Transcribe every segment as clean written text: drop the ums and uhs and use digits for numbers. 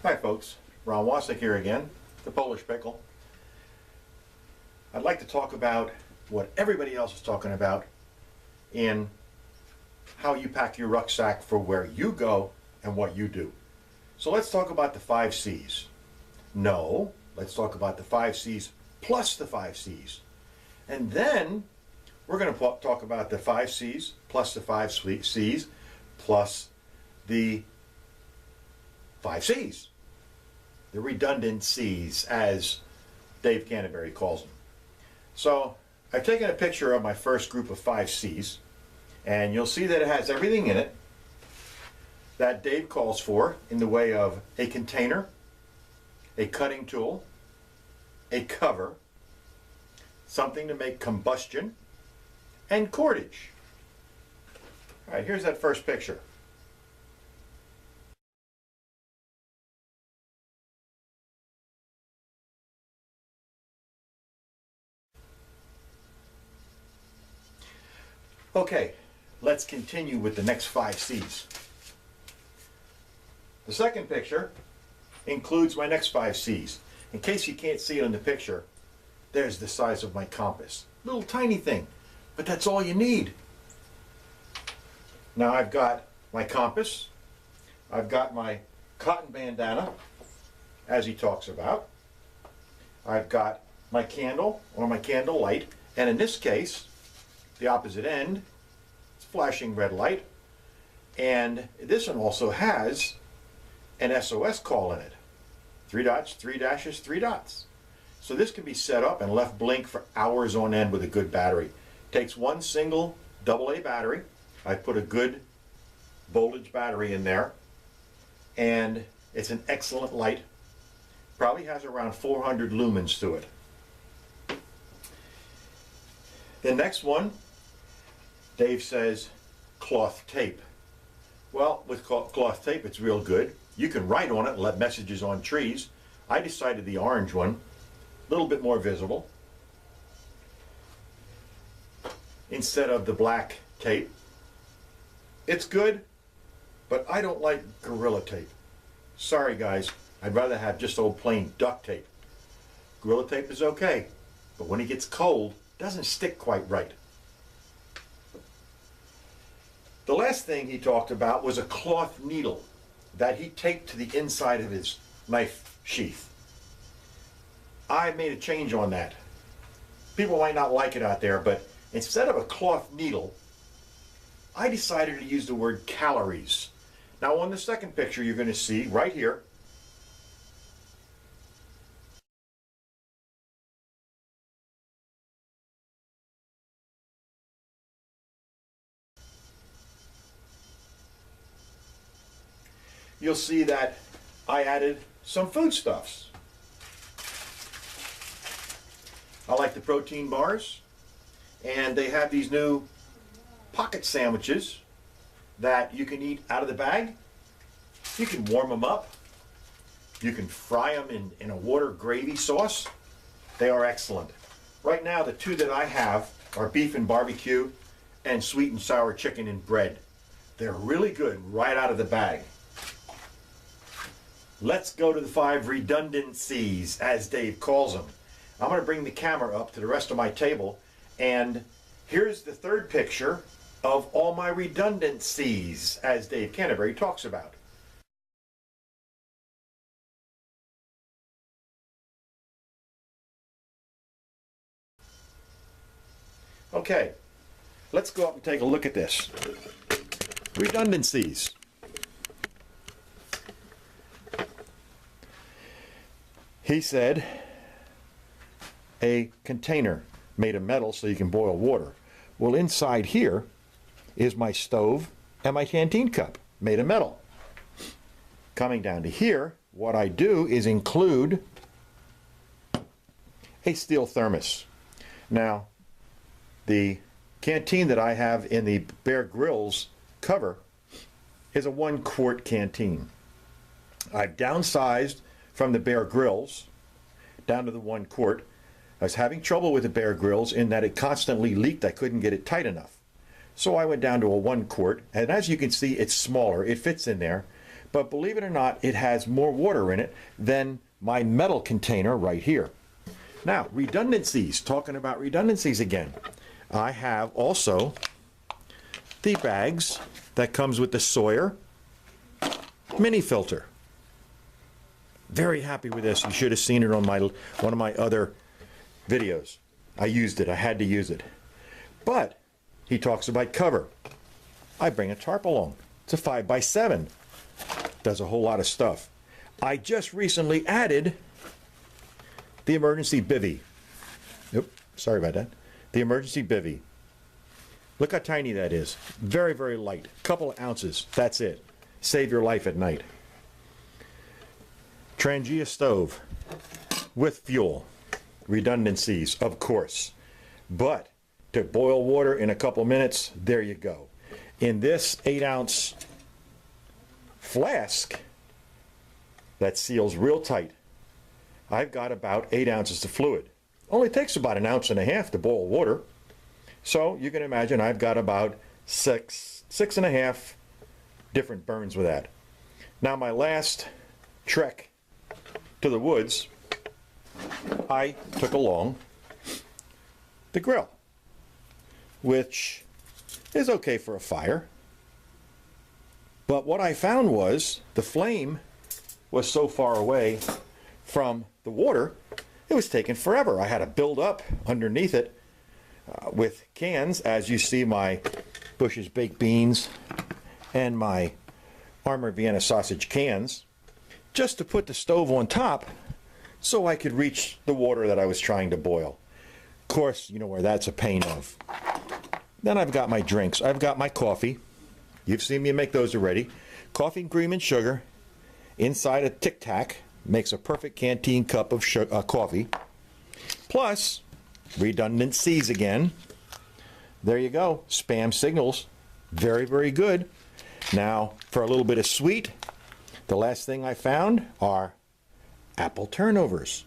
Hi folks, Ron Wasik here again, the Polish Pickle. I'd like to talk about what everybody else is talking about in how you pack your rucksack for where you go and what you do. So let's talk about the 5 C's. No, let's talk about the 5 C's plus the 5 C's. And then we're going to talk about the 5 C's plus the 5 C's plus the 5 C's. The redundant C's, as Dave Canterbury calls them. So I've taken a picture of my first group of 5 C's, and you'll see that it has everything in it that Dave calls for in the way of a container, a cutting tool, a cover, something to make combustion, and cordage. All right, here's that first picture. Okay, let's continue with the next 5 C's. The second picture includes my next 5 C's. In case you can't see it in the picture, there's the size of my compass. Little tiny thing, but that's all you need. Now I've got my compass, I've got my cotton bandana, as he talks about. I've got my candle or my candle light, and in this case, the opposite end, it's flashing red light, and this one also has an SOS call in it. 3 dots, 3 dashes, 3 dots. So this can be set up and left blink for hours on end with a good battery. Takes one single AA battery. I put a good voltage battery in there, and it's an excellent light. Probably has around 400 lumens to it. The next one, Dave says cloth tape. Well, with cloth tape, it's real good. You can write on it, let messages on trees. I decided the orange one, a little bit more visible, instead of the black tape. It's good, but I don't like Gorilla Tape. Sorry guys, I'd rather have just old plain duct tape. Gorilla Tape is okay, but when it gets cold, it doesn't stick quite right. The last thing he talked about was a cloth needle that he taped to the inside of his knife sheath. I made a change on that. People might not like it out there, but instead of a cloth needle, I decided to use the word calories. Now on the second picture you're going to see right here, you'll see that I added some foodstuffs. I like the protein bars, and they have these new pocket sandwiches that you can eat out of the bag. You can warm them up. You can fry them in a water gravy sauce. They are excellent. Right now, the 2 that I have are beef and barbecue and sweet and sour chicken and bread. They're really good right out of the bag. Let's go to the 5 redundant C's, as Dave calls them. I'm going to bring the camera up to the rest of my table, and here's the third picture of all my redundant C's, as Dave Canterbury talks about. Okay, let's go up and take a look at this. Redundancies. He said a container made of metal so you can boil water. Well, inside here is my stove and my canteen cup made of metal. Coming down to here, what I do is include a steel thermos. Now, the canteen that I have in the Bear Grylls cover is a 1-quart canteen. I've downsized from the Bear Grylls down to the 1 quart. I was having trouble with the Bear Grylls in that it constantly leaked. I couldn't get it tight enough. So I went down to a 1 quart, and as you can see, it's smaller. It fits in there, but believe it or not, it has more water in it than my metal container right here. Now, redundancies, talking about redundancies again. I have also the bags that comes with the Sawyer mini filter. Very happy with this. You should have seen it on one of my other videos. I used it. I had to use it. But he talks about cover. I bring a tarp along. It's a 5x7. Does a whole lot of stuff. I just recently added the emergency bivvy. Nope, sorry about that. The emergency bivvy. Look how tiny that is. Very, very light. Couple of ounces. That's it. Save your life at night. Trangia stove with fuel. Redundancies, of course. But to boil water in a couple minutes, there you go. In this 8-ounce flask that seals real tight, I've got about 8 ounces of fluid. Only takes about 1.5 ounces to boil water. So you can imagine I've got about six and a half different burns with that. Now my last trek to the woods, I took along the grill, which is okay for a fire. But what I found was the flame was so far away from the water, it was taking forever. I had to build up underneath it with cans, as you see my Bush's baked beans and my Armour Vienna sausage cans, just to put the stove on top so I could reach the water that I was trying to boil. Of course, you know where that's a pain of. Then I've got my drinks. I've got my coffee. You've seen me make those already. Coffee, cream, and sugar inside a Tic Tac makes a perfect canteen cup of coffee. Plus, redundant C's again. There you go. Spam signals. Very, very good. Now, for a little bit of sweet, the last thing I found are apple turnovers.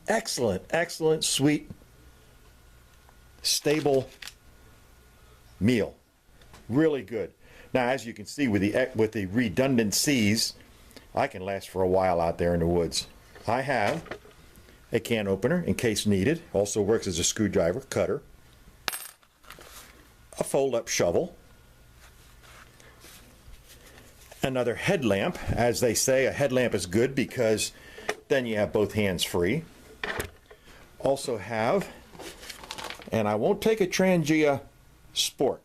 Excellent, excellent, sweet, stable meal. Really good. Now, as you can see with the redundant C's, I can last for a while out there in the woods. I have a can opener in case needed. Also works as a screwdriver, cutter, a fold-up shovel, another headlamp. As they say, a headlamp is good because then you have both hands free. Also have, and I won't take a Trangia spork.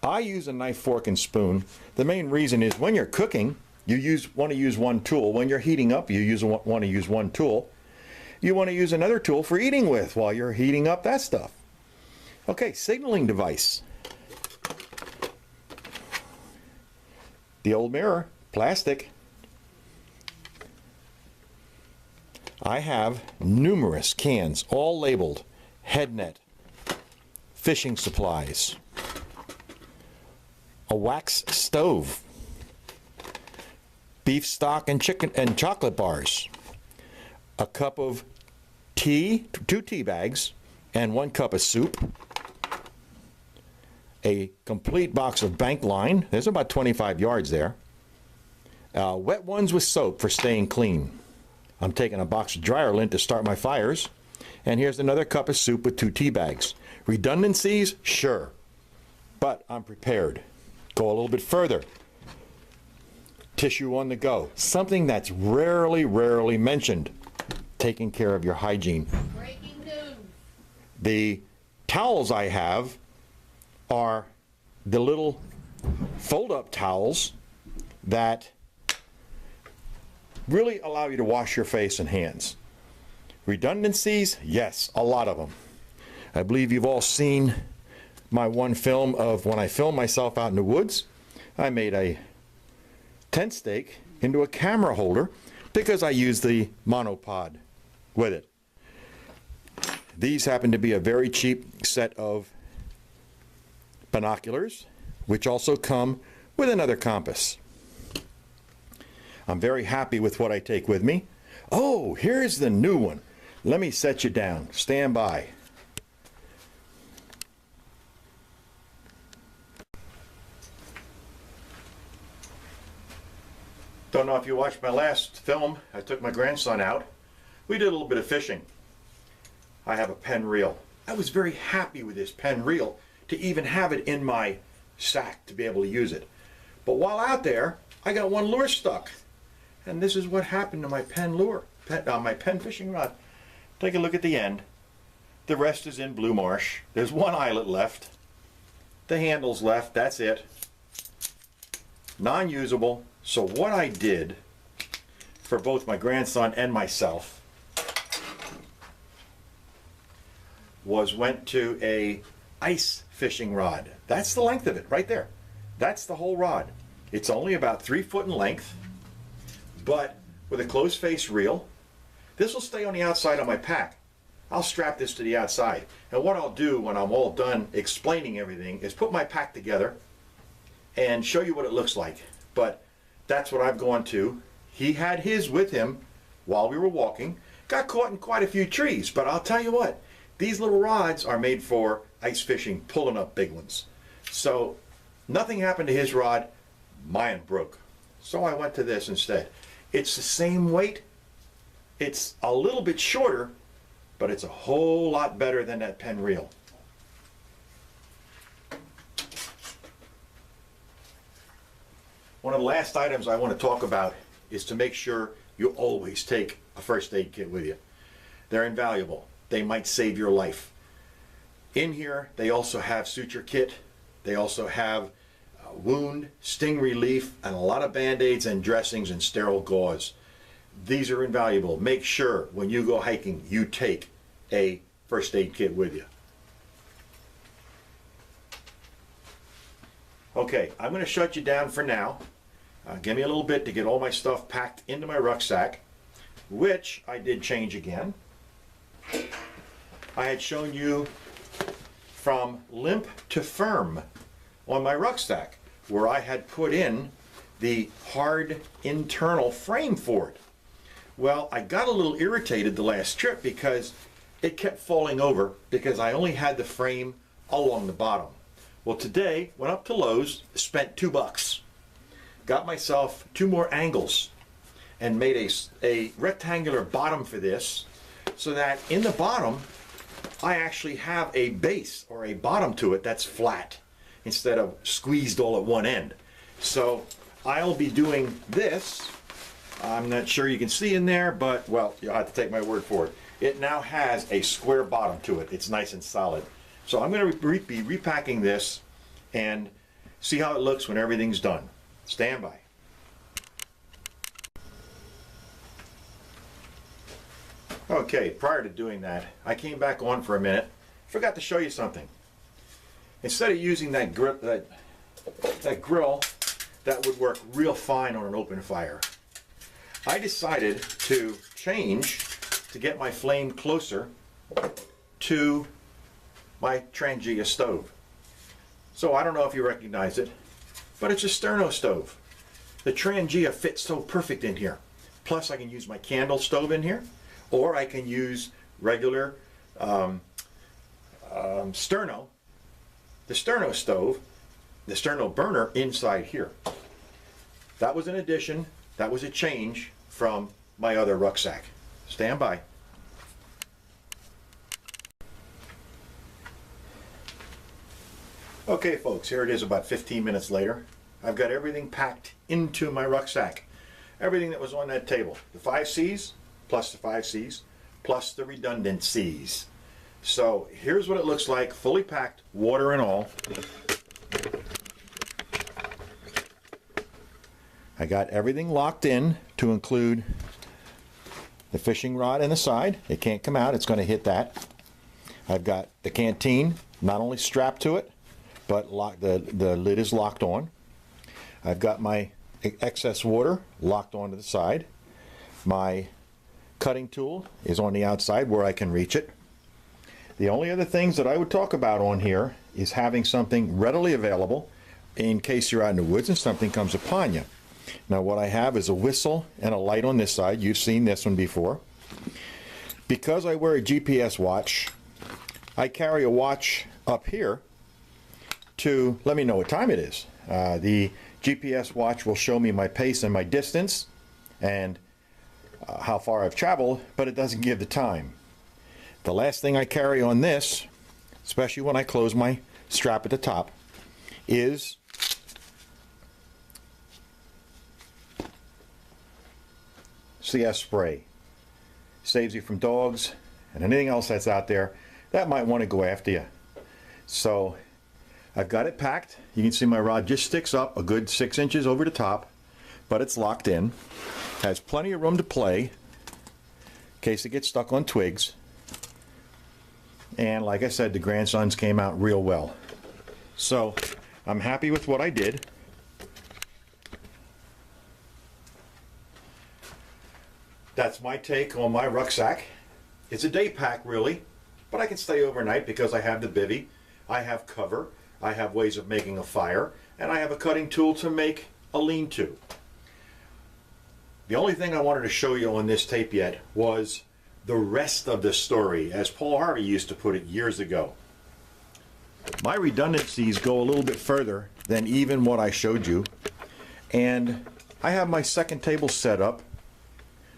I use a knife, fork, and spoon. The main reason is when you're cooking, you want to use one tool. When you're heating up, you want to use one tool. You want to use another tool for eating with while you're heating up that stuff. Okay, signaling device. The old mirror, plastic. I have numerous cans, all labeled head net, fishing supplies, a wax stove, beef stock and chicken and chocolate bars, a cup of tea, 2 tea bags, and 1 cup of soup, a complete box of bank line. There's about 25 yards there. Wet ones with soap for staying clean. I'm taking a box of dryer lint to start my fires. And here's another cup of soup with 2 tea bags. Redundancies? Sure. But I'm prepared. Go a little bit further. Tissue on the go. Something that's rarely mentioned. Taking care of your hygiene. Breaking news. The towels I have are the little fold-up towels that really allow you to wash your face and hands. Redundancies? Yes, a lot of them. I believe you've all seen my one film of when I filmed myself out in the woods. I made a tent stake into a camera holder because I used the monopod with it. These happen to be a very cheap set of binoculars, which also come with another compass. I'm very happy with what I take with me. Oh, here's the new one. Let me set you down. Stand by. Don't know if you watched my last film. I took my grandson out. We did a little bit of fishing. I have a Penn reel. I was very happy with this Penn reel to even have it in my sack to be able to use it. But while out there, I got one lure stuck. And this is what happened to my Penn lure, my Penn fishing rod. Take a look at the end. The rest is in blue marsh. There's one eyelet left. The handle's left, that's it. Non-usable. So what I did for both my grandson and myself was went to a ice fishing rod. That's the length of it right there. That's the whole rod. It's only about 3 foot in length, but with a closed face reel. This will stay on the outside of my pack. I'll strap this to the outside. And what I'll do when I'm all done explaining everything is put my pack together and show you what it looks like. But that's what I've gone to. He had his with him while we were walking. Got caught in quite a few trees, but I'll tell you what, these little rods are made for ice fishing, pulling up big ones. So nothing happened to his rod, mine broke. So I went to this instead. It's the same weight. It's a little bit shorter, but it's a whole lot better than that Penn reel. One of the last items I want to talk about is to make sure you always take a first aid kit with you. They're invaluable. They might save your life. In here, they also have suture kit. They also have wound, sting relief, and a lot of band-aids and dressings and sterile gauze. These are invaluable. Make sure when you go hiking, you take a first aid kit with you. Okay, I'm going to shut you down for now. Give me a little bit to get all my stuff packed into my rucksack, which I did change again. I had shown you from limp to firm on my rucksack, where I had put in the hard internal frame for it. Well, I got a little irritated the last trip because it kept falling over because I only had the frame along the bottom. Well, today, went up to Lowe's, spent $2. Got myself 2 more angles and made a rectangular bottom for this so that in the bottom, I actually have a base or a bottom to it that's flat instead of squeezed all at one end. So I'll be doing this. I'm not sure you can see in there, but well, you'll have to take my word for it. It now has a square bottom to it. It's nice and solid. So I'm going to be repacking this and see how it looks when everything's done. Stand by. Okay, prior to doing that, I came back on for a minute. Forgot to show you something. Instead of using that grill that would work real fine on an open fire, I decided to change to get my flame closer to my Trangia stove. So I don't know if you recognize it, but it's a sterno stove. The Trangia fits so perfect in here. Plus I can use my candle stove in here, or I can use regular sterno, the sterno stove, the sterno burner inside here. That was an addition, that was a change from my other rucksack. Stand by. Okay folks, here it is about 15 minutes later. I've got everything packed into my rucksack. Everything that was on that table. The 5 C's, plus the 5 C's, plus the redundant C's. So here's what it looks like, fully packed, water and all. I got everything locked in to include the fishing rod in the side. It can't come out, it's going to hit that. I've got the canteen, not only strapped to it, but the lid is locked on. I've got my excess water locked onto the side. My cutting tool is on the outside where I can reach it. The only other things that I would talk about on here is having something readily available in case you're out in the woods and something comes upon you. Now what I have is a whistle and a light on this side. You've seen this one before. Because I wear a GPS watch, I carry a watch up here to let me know what time it is. The GPS watch will show me my pace and my distance and how far I've traveled, but it doesn't give the time. The last thing I carry on this, especially when I close my strap at the top, is CS spray. Saves you from dogs and anything else that's out there that might want to go after you. So I've got it packed. You can see my rod just sticks up a good 6 inches over the top, but it's locked in. Has plenty of room to play in case it gets stuck on twigs. And like I said, the grandsons came out real well. So I'm happy with what I did. That's my take on my rucksack. It's a day pack really, but I can stay overnight because I have the bivvy, I have cover, I have ways of making a fire, and I have a cutting tool to make a lean-to. The only thing I wanted to show you on this tape yet was the rest of the story, as Paul Harvey used to put it years ago. My redundancies go a little bit further than even what I showed you, and I have my second table set up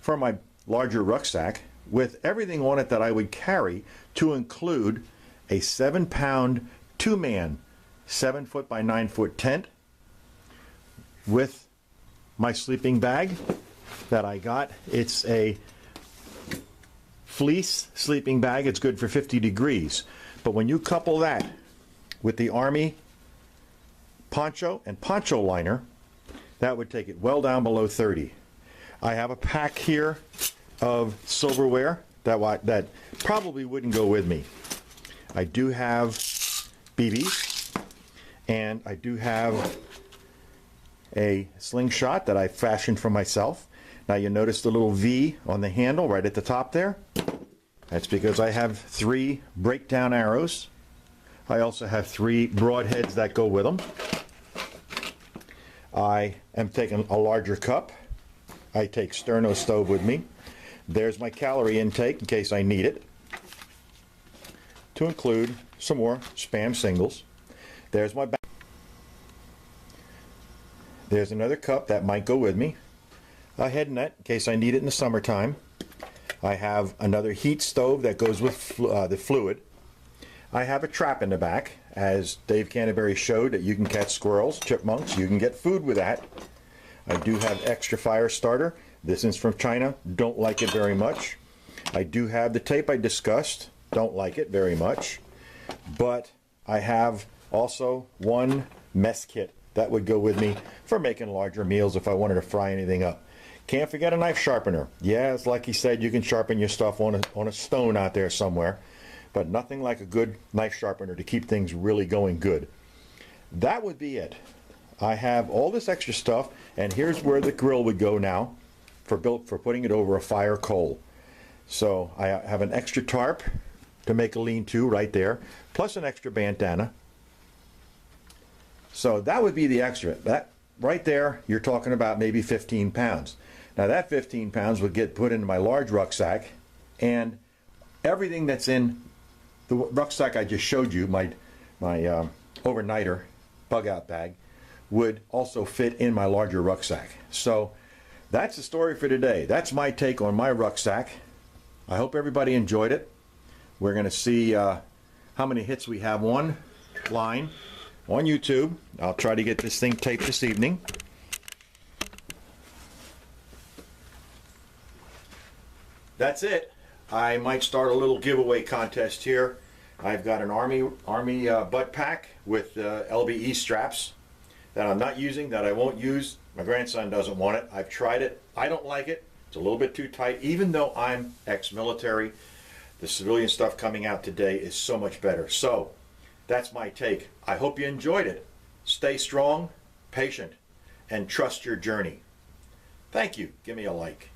for my larger rucksack with everything on it that I would carry, to include a 7-pound 2-man 7-foot by 9-foot tent with my sleeping bag that I got. It's a fleece sleeping bag. It's good for 50 degrees. But when you couple that with the Army poncho and poncho liner, that would take it well down below 30. I have a pack here of silverware that probably wouldn't go with me. I do have BBs, and I do have a slingshot that I fashioned for myself. Now you notice the little V on the handle right at the top there. That's because I have 3 breakdown arrows. I also have 3 broadheads that go with them. I am taking a larger cup. I take sterno stove with me. There's my calorie intake in case I need it, to include some more Spam singles. There's my back. There's another cup that might go with me. A head net in case I need it in the summertime. I have another heat stove that goes with the fluid. I have a trap in the back, as Dave Canterbury showed, that you can catch squirrels, chipmunks. You can get food with that. I do have extra fire starter. This is from China. Don't like it very much. I do have the tape I discussed. Don't like it very much. But I have also one mess kit that would go with me for making larger meals if I wanted to fry anything up. Can't forget a knife sharpener. Yeah, it's like he said, you can sharpen your stuff on a stone out there somewhere, but nothing like a good knife sharpener to keep things really going good. That would be it. I have all this extra stuff, and here's where the grill would go now for putting it over a fire coal. So I have an extra tarp to make a lean-to right there, plus an extra bandana. So that would be the extra. That right there, you're talking about maybe 15 pounds. Now that 15 pounds would get put into my large rucksack, and everything that's in the rucksack I just showed you, my overnighter bug out bag, would also fit in my larger rucksack. So that's the story for today. That's my take on my rucksack. I hope everybody enjoyed it. We're going to see how many hits we have online on YouTube. I'll try to get this thing taped this evening. That's it. I might start a little giveaway contest here. I've got an Army butt pack with LBE straps that I'm not using, that I won't use. My grandson doesn't want it. I've tried it. I don't like it. It's a little bit too tight. Even though I'm ex-military, the civilian stuff coming out today is so much better. So that's my take. I hope you enjoyed it. Stay strong, patient, and trust your journey. Thank you. Give me a like.